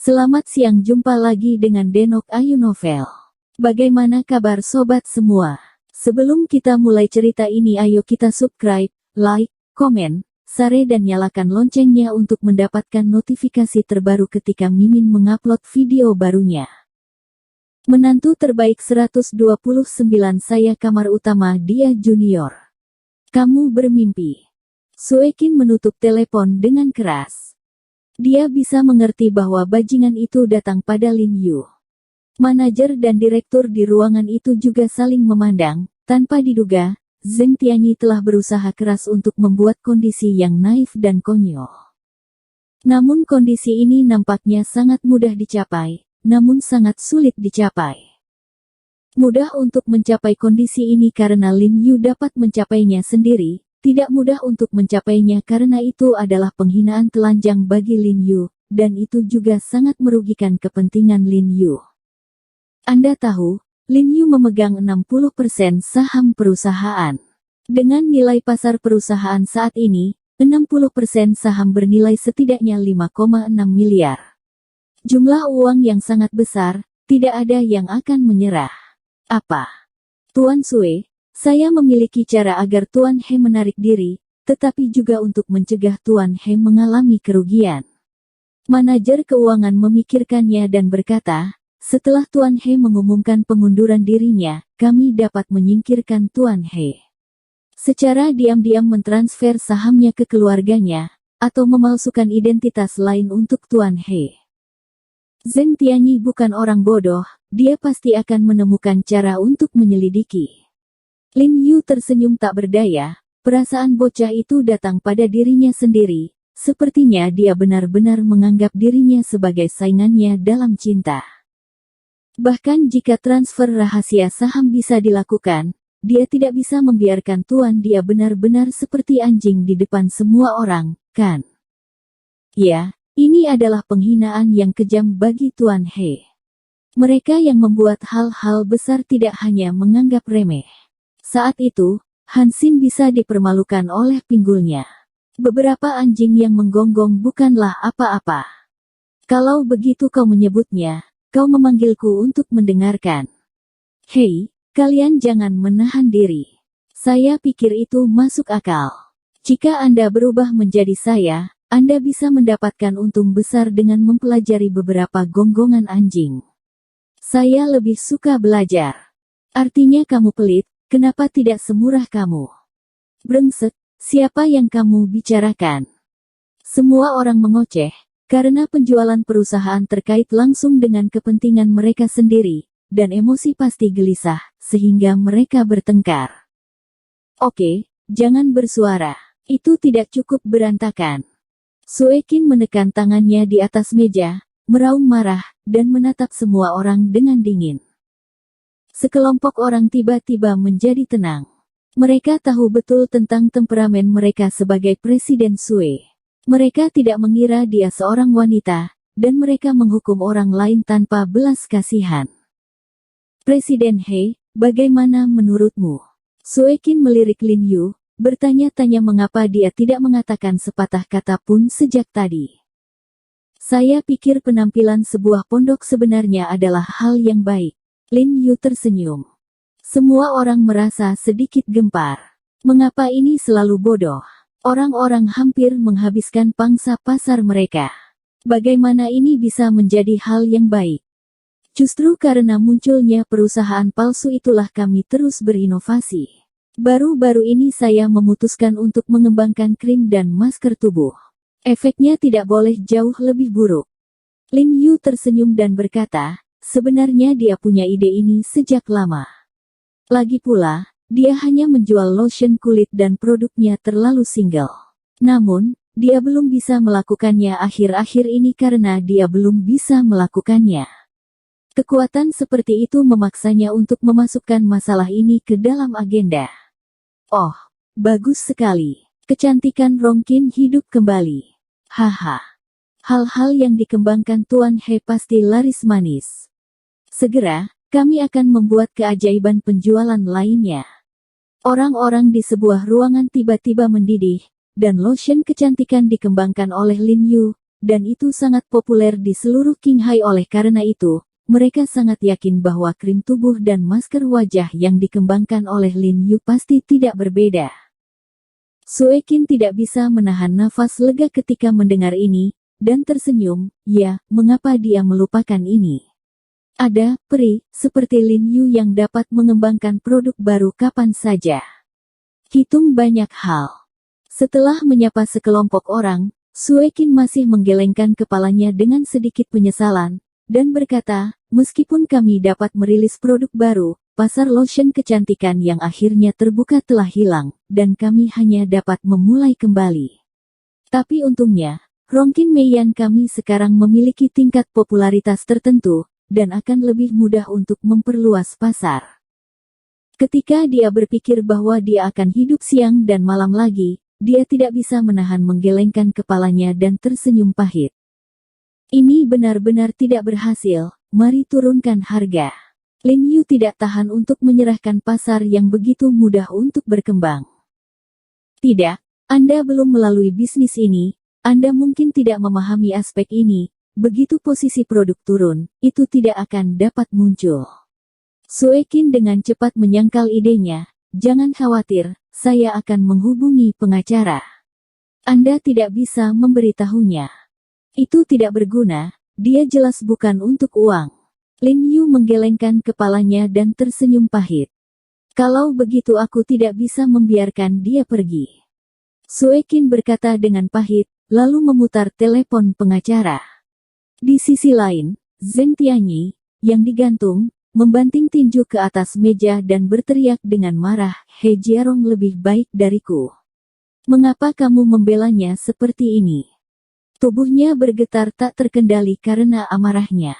Selamat siang, jumpa lagi dengan Denok Ayu Novel. Bagaimana kabar sobat semua? Sebelum kita mulai cerita ini, ayo kita subscribe, like, komen, share dan nyalakan loncengnya untuk mendapatkan notifikasi terbaru ketika Mimin mengupload video barunya. Menantu terbaik 129, saya kamar utama dia Junior. Kamu bermimpi. Suekin menutup telepon dengan keras. Dia bisa mengerti bahwa bajingan itu datang pada Lin Yu. Manajer dan direktur di ruangan itu juga saling memandang. Tanpa diduga, Zheng Tianyi telah berusaha keras untuk membuat kondisi yang naif dan konyol. Namun kondisi ini nampaknya sangat mudah dicapai, namun sangat sulit dicapai. Mudah untuk mencapai kondisi ini karena Lin Yu dapat mencapainya sendiri. Tidak mudah untuk mencapainya karena itu adalah penghinaan telanjang bagi Lin Yu, dan itu juga sangat merugikan kepentingan Lin Yu. Anda tahu, Lin Yu memegang 60% saham perusahaan. Dengan nilai pasar perusahaan saat ini, 60% saham bernilai setidaknya 5,6 miliar. Jumlah uang yang sangat besar, tidak ada yang akan menyerah. Apa? Tuan Sue, saya memiliki cara agar Tuan He menarik diri, tetapi juga untuk mencegah Tuan He mengalami kerugian. Manajer keuangan memikirkannya dan berkata, setelah Tuan He mengumumkan pengunduran dirinya, kami dapat menyingkirkan Tuan He. Secara diam-diam mentransfer sahamnya ke keluarganya, atau memalsukan identitas lain untuk Tuan He. Zheng Tianyi bukan orang bodoh, dia pasti akan menemukan cara untuk menyelidiki. Lin Yu tersenyum tak berdaya, perasaan bocah itu datang pada dirinya sendiri, sepertinya dia benar-benar menganggap dirinya sebagai saingannya dalam cinta. Bahkan jika transfer rahasia saham bisa dilakukan, dia tidak bisa membiarkan tuan dia benar-benar seperti anjing di depan semua orang, kan? Ya, ini adalah penghinaan yang kejam bagi Tuan He. Mereka yang membuat hal-hal besar tidak hanya menganggap remeh. Saat itu, Hansin bisa dipermalukan oleh pinggulnya. Beberapa anjing yang menggonggong bukanlah apa-apa. Kalau begitu kau menyebutnya, kau memanggilku untuk mendengarkan. Hei, kalian jangan menahan diri. Saya pikir itu masuk akal. Jika Anda berubah menjadi saya, Anda bisa mendapatkan untung besar dengan mempelajari beberapa gonggongan anjing. Saya lebih suka belajar. Artinya kamu pelit. Kenapa tidak semurah kamu? Brengsek, siapa yang kamu bicarakan? Semua orang mengoceh, karena penjualan perusahaan terkait langsung dengan kepentingan mereka sendiri, dan emosi pasti gelisah, sehingga mereka bertengkar. Oke, jangan bersuara. Itu tidak cukup berantakan. Suekin menekan tangannya di atas meja, meraung marah, dan menatap semua orang dengan dingin. Sekelompok orang tiba-tiba menjadi tenang. Mereka tahu betul tentang temperamen mereka sebagai Presiden Sue. Mereka tidak mengira dia seorang wanita, dan mereka menghukum orang lain tanpa belas kasihan. Presiden He, bagaimana menurutmu? Suekin melirik Lin Yu, bertanya-tanya mengapa dia tidak mengatakan sepatah kata pun sejak tadi. Saya pikir penampilan sebuah pondok sebenarnya adalah hal yang baik. Lin Yu tersenyum. Semua orang merasa sedikit gempar. Mengapa ini selalu bodoh? Orang-orang hampir menghabiskan pangsa pasar mereka. Bagaimana ini bisa menjadi hal yang baik? Justru karena munculnya perusahaan palsu itulah kami terus berinovasi. Baru-baru ini saya memutuskan untuk mengembangkan krim dan masker tubuh. Efeknya tidak boleh jauh lebih buruk. Lin Yu tersenyum dan berkata, sebenarnya dia punya ide ini sejak lama. Lagi pula, dia hanya menjual lotion kulit dan produknya terlalu single. Namun, dia belum bisa melakukannya akhir-akhir ini karena dia belum bisa melakukannya. Kekuatan seperti itu memaksanya untuk memasukkan masalah ini ke dalam agenda. Oh, bagus sekali. Kecantikan Rongkin hidup kembali. Haha. Hal-hal yang dikembangkan Tuan He pasti laris manis. Segera, kami akan membuat keajaiban penjualan lainnya. Orang-orang di sebuah ruangan tiba-tiba mendidih, dan lotion kecantikan dikembangkan oleh Lin Yu, dan itu sangat populer di seluruh Qinghai. Oleh karena itu, mereka sangat yakin bahwa krim tubuh dan masker wajah yang dikembangkan oleh Lin Yu pasti tidak berbeda. Sue Qin tidak bisa menahan nafas lega ketika mendengar ini, dan tersenyum. Ya, mengapa dia melupakan ini? Ada peri seperti Lin Yu yang dapat mengembangkan produk baru kapan saja. Hitung banyak hal. Setelah menyapa sekelompok orang, Sue Qin masih menggelengkan kepalanya dengan sedikit penyesalan, dan berkata, meskipun kami dapat merilis produk baru, pasar lotion kecantikan yang akhirnya terbuka telah hilang, dan kami hanya dapat memulai kembali. Tapi untungnya, Rongkin Meiyan kami sekarang memiliki tingkat popularitas tertentu, dan akan lebih mudah untuk memperluas pasar. Ketika dia berpikir bahwa dia akan hidup siang dan malam lagi, dia tidak bisa menahan menggelengkan kepalanya dan tersenyum pahit. Ini benar-benar tidak berhasil, mari turunkan harga. Lin Yu tidak tahan untuk menyerahkan pasar yang begitu mudah untuk berkembang. Tidak, Anda belum melalui bisnis ini, Anda mungkin tidak memahami aspek ini, begitu posisi produk turun, itu tidak akan dapat muncul. Sue Qin dengan cepat menyangkal idenya, jangan khawatir, saya akan menghubungi pengacara. Anda tidak bisa memberitahunya. Itu tidak berguna, dia jelas bukan untuk uang. Lin Yu menggelengkan kepalanya dan tersenyum pahit. Kalau begitu aku tidak bisa membiarkan dia pergi. Sue Qin berkata dengan pahit, lalu memutar telepon pengacara. Di sisi lain, Zheng Tianyi, yang digantung, membanting tinju ke atas meja dan berteriak dengan marah, He Jiarong lebih baik dariku. Mengapa kamu membelanya seperti ini? Tubuhnya bergetar tak terkendali karena amarahnya.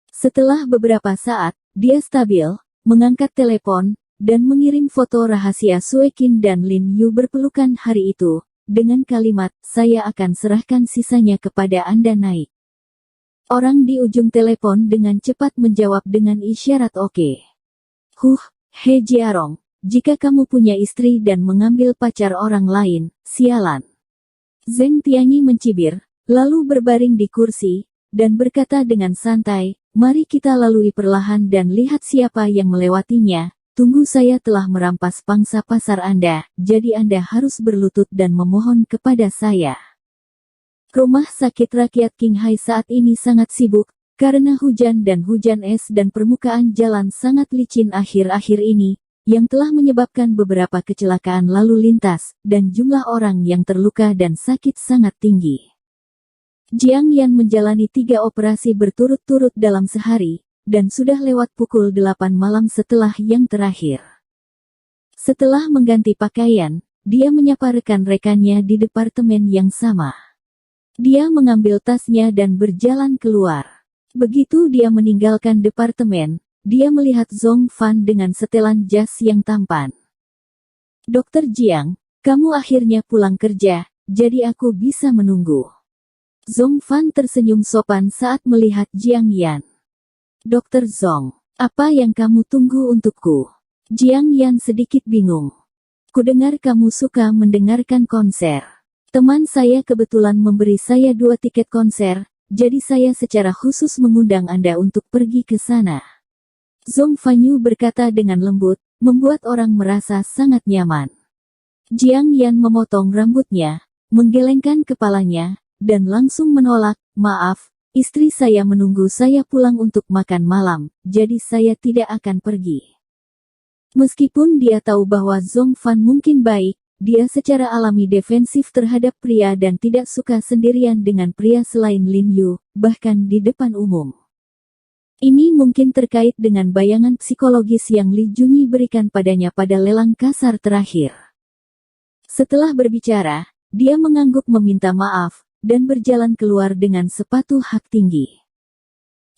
Setelah beberapa saat, dia stabil, mengangkat telepon, dan mengirim foto rahasia Sue Qin dan Lin Yu berpelukan hari itu, dengan kalimat, saya akan serahkan sisanya kepada Anda naik. Orang di ujung telepon dengan cepat menjawab dengan isyarat oke. He Jiarong, jika kamu punya istri dan mengambil pacar orang lain, sialan. Zheng Tianyi mencibir, lalu berbaring di kursi, dan berkata dengan santai, mari kita lalui perlahan dan lihat siapa yang melewatinya. Tunggu, saya telah merampas pangsa pasar Anda, jadi Anda harus berlutut dan memohon kepada saya. Rumah sakit rakyat Qinghai saat ini sangat sibuk, karena hujan dan hujan es dan permukaan jalan sangat licin akhir-akhir ini, yang telah menyebabkan beberapa kecelakaan lalu lintas, dan jumlah orang yang terluka dan sakit sangat tinggi. Jiang Yan menjalani 3 operasi berturut-turut dalam sehari, dan sudah lewat pukul 8 malam setelah yang terakhir. Setelah mengganti pakaian, dia menyapa rekan-rekannya di departemen yang sama. Dia mengambil tasnya dan berjalan keluar. Begitu dia meninggalkan departemen, dia melihat Zhong Fan dengan setelan jas yang tampan. Dokter Jiang, kamu akhirnya pulang kerja, jadi aku bisa menunggu. Zhong Fan tersenyum sopan saat melihat Jiang Yan. Dokter Zhong, apa yang kamu tunggu untukku? Jiang Yan sedikit bingung. Kudengar kamu suka mendengarkan konser. Teman saya kebetulan memberi saya 2 tiket konser, jadi saya secara khusus mengundang Anda untuk pergi ke sana. Zhong Fanyu berkata dengan lembut, membuat orang merasa sangat nyaman. Jiang Yan memotong rambutnya, menggelengkan kepalanya, dan langsung menolak, maaf, istri saya menunggu saya pulang untuk makan malam, jadi saya tidak akan pergi. Meskipun dia tahu bahwa Zhong Fan mungkin baik, dia secara alami defensif terhadap pria dan tidak suka sendirian dengan pria selain Lin Yu, bahkan di depan umum. Ini mungkin terkait dengan bayangan psikologis yang Li Junyi berikan padanya pada lelang kasar terakhir. Setelah berbicara, dia mengangguk meminta maaf, dan berjalan keluar dengan sepatu hak tinggi.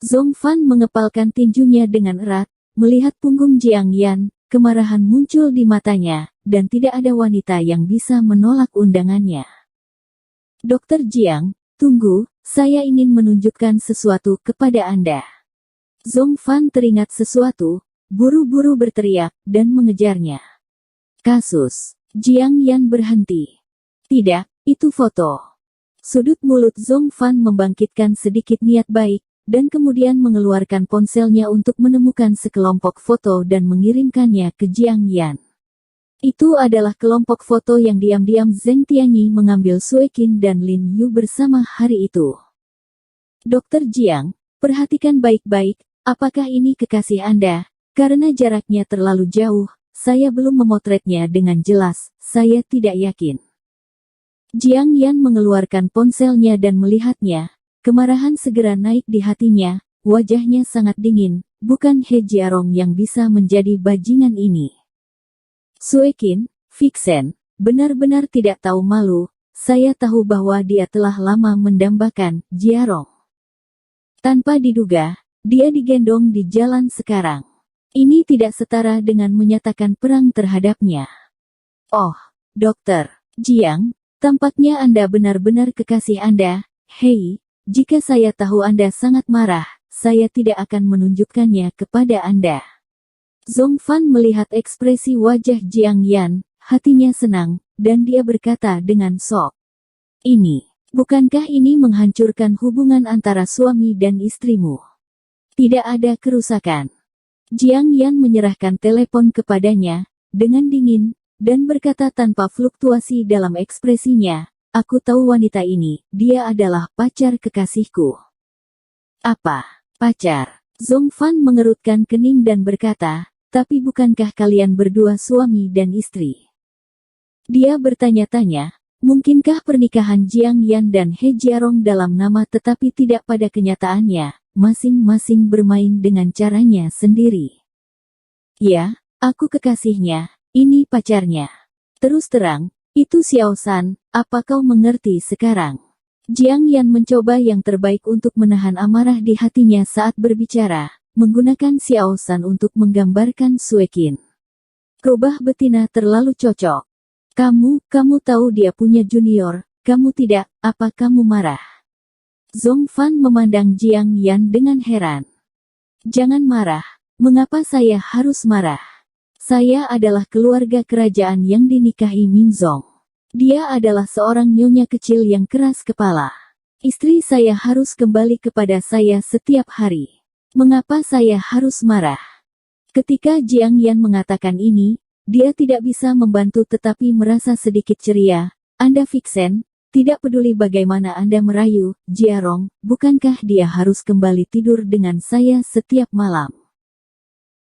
Zhong Fan mengepalkan tinjunya dengan erat, melihat punggung Jiang Yan, kemarahan muncul di matanya, dan tidak ada wanita yang bisa menolak undangannya. Dokter Jiang, tunggu, saya ingin menunjukkan sesuatu kepada Anda. Zhong Fan teringat sesuatu, buru-buru berteriak, dan mengejarnya. Kasus. Jiang Yan berhenti. Tidak, itu foto. Sudut mulut Zhong Fan membangkitkan sedikit niat baik, dan kemudian mengeluarkan ponselnya untuk menemukan sekelompok foto dan mengirimkannya ke Jiang Yan. Itu adalah kelompok foto yang diam-diam Zheng Tianyi mengambil Sue Qin dan Lin Yu bersama hari itu. Dokter Jiang, perhatikan baik-baik, apakah ini kekasih Anda? Karena jaraknya terlalu jauh, saya belum memotretnya dengan jelas, saya tidak yakin. Jiang Yan mengeluarkan ponselnya dan melihatnya. Kemarahan segera naik di hatinya, wajahnya sangat dingin, bukan He Jiarong yang bisa menjadi bajingan ini. Sue Qin, Vixen, benar-benar tidak tahu malu, saya tahu bahwa dia telah lama mendambakan Jiarong. Tanpa diduga, dia digendong di jalan sekarang. Ini tidak setara dengan menyatakan perang terhadapnya. Oh, Dokter Jiang, tampaknya Anda benar-benar kekasih Anda. Hei, jika saya tahu Anda sangat marah, saya tidak akan menunjukkannya kepada Anda. Zhong Fan melihat ekspresi wajah Jiang Yan, hatinya senang, dan dia berkata dengan sok. Bukankah ini menghancurkan hubungan antara suami dan istrimu? Tidak ada kerusakan. Jiang Yan menyerahkan telepon kepadanya, dengan dingin, dan berkata tanpa fluktuasi dalam ekspresinya, aku tahu wanita ini, dia adalah pacar kekasihku. Apa? Pacar? Zhong Fan mengerutkan kening dan berkata, tapi bukankah kalian berdua suami dan istri? Dia bertanya-tanya, mungkinkah pernikahan Jiang Yan dan He Jiarong dalam nama tetapi tidak pada kenyataannya, masing-masing bermain dengan caranya sendiri. Ya, aku kekasihnya, ini pacarnya. Terus terang, itu Xiao San, apa kau mengerti sekarang? Jiang Yan mencoba yang terbaik untuk menahan amarah di hatinya saat berbicara, menggunakan Xiao San untuk menggambarkan Sue Qin. Rubah betina terlalu cocok. Kamu tahu dia punya junior, kamu tidak, apa kamu marah? Zhong Fan memandang Jiang Yan dengan heran. Jangan marah, mengapa saya harus marah? Saya adalah keluarga kerajaan yang dinikahi Mingzong. Dia adalah seorang nyonya kecil yang keras kepala. Istri saya harus kembali kepada saya setiap hari. Mengapa saya harus marah? Ketika Jiang Yan mengatakan ini, dia tidak bisa membantu tetapi merasa sedikit ceria. Anda Vixen, tidak peduli bagaimana Anda merayu, Jiarong, bukankah dia harus kembali tidur dengan saya setiap malam?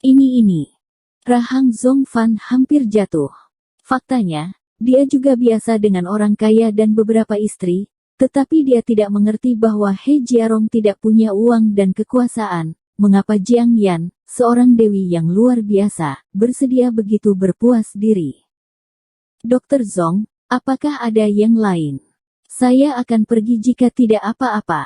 Ini. Rahang Zhong Fan hampir jatuh. Faktanya, dia juga biasa dengan orang kaya dan beberapa istri, tetapi dia tidak mengerti bahwa He Jiarong tidak punya uang dan kekuasaan. Mengapa Jiang Yan, seorang dewi yang luar biasa, bersedia begitu berpuas diri? Dokter Zhong, apakah ada yang lain? Saya akan pergi jika tidak apa-apa.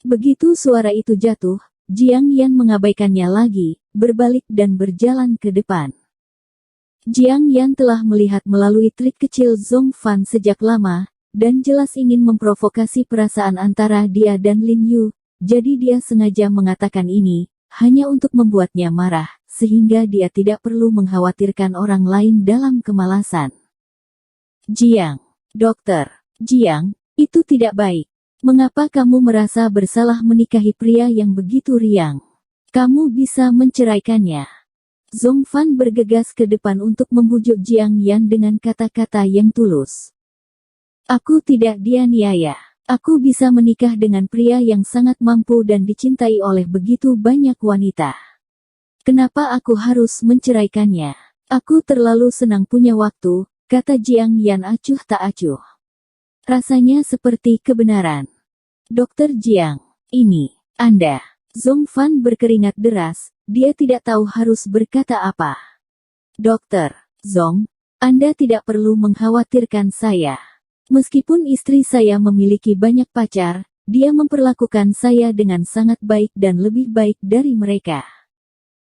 Begitu suara itu jatuh, Jiang Yan mengabaikannya lagi, berbalik dan berjalan ke depan. Jiang Yan telah melihat melalui trik kecil Zhong Fan sejak lama, dan jelas ingin memprovokasi perasaan antara dia dan Lin Yu. Jadi dia sengaja mengatakan ini, hanya untuk membuatnya marah, sehingga dia tidak perlu mengkhawatirkan orang lain dalam kemalasan. Jiang, Dokter Jiang, itu tidak baik. Mengapa kamu merasa bersalah menikahi pria yang begitu riang? Kamu bisa menceraikannya. Zhong Fan bergegas ke depan untuk membujuk Jiang Yan dengan kata-kata yang tulus. Aku tidak dianiaya. Aku bisa menikah dengan pria yang sangat mampu dan dicintai oleh begitu banyak wanita. Kenapa aku harus menceraikannya? Aku terlalu senang punya waktu, kata Jiang Yan acuh tak acuh. Rasanya seperti kebenaran. Dokter Jiang, ini, Anda. Zhong Fan berkeringat deras, dia tidak tahu harus berkata apa. Dokter Zhong, Anda tidak perlu mengkhawatirkan saya. Meskipun istri saya memiliki banyak pacar, dia memperlakukan saya dengan sangat baik dan lebih baik dari mereka.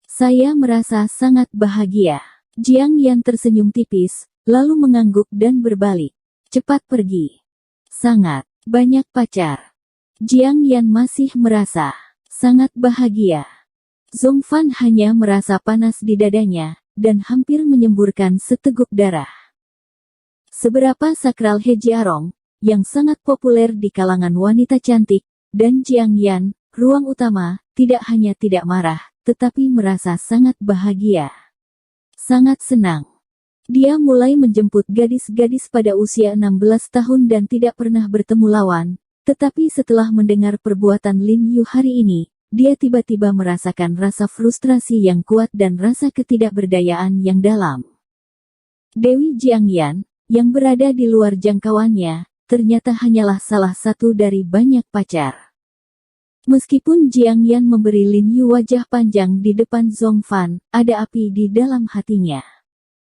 Saya merasa sangat bahagia. Jiang Yan tersenyum tipis, lalu mengangguk dan berbalik. Cepat pergi. Sangat banyak pacar. Jiang Yan masih merasa sangat bahagia. Zhong Fan hanya merasa panas di dadanya, dan hampir menyemburkan seteguk darah. Seberapa sakral He Jiarong, yang sangat populer di kalangan wanita cantik, dan Jiang Yan, ruang utama, tidak hanya tidak marah, tetapi merasa sangat bahagia. Sangat senang. Dia mulai menjemput gadis-gadis pada usia 16 tahun dan tidak pernah bertemu lawan, tetapi setelah mendengar perbuatan Lin Yu hari ini, dia tiba-tiba merasakan rasa frustrasi yang kuat dan rasa ketidakberdayaan yang dalam. Dewi Jiang Yan, yang berada di luar jangkauannya, ternyata hanyalah salah satu dari banyak pacar. Meskipun Jiang Yan memberi Lin Yu wajah panjang di depan Zhong Fan, ada api di dalam hatinya.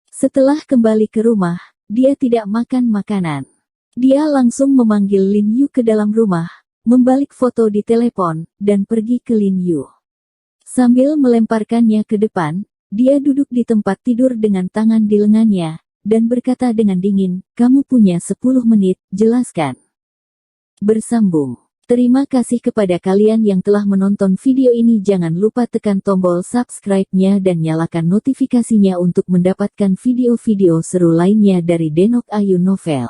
Setelah kembali ke rumah, dia tidak makan makanan. Dia langsung memanggil Lin Yu ke dalam rumah, membalik foto di telepon, dan pergi ke Lin Yu. Sambil melemparkannya ke depan, dia duduk di tempat tidur dengan tangan di lengannya, dan berkata dengan dingin, "Kamu punya 10 menit, jelaskan." Bersambung. Terima kasih kepada kalian yang telah menonton video ini. Jangan lupa tekan tombol subscribe-nya dan nyalakan notifikasinya untuk mendapatkan video-video seru lainnya dari Denok Ayu Novel.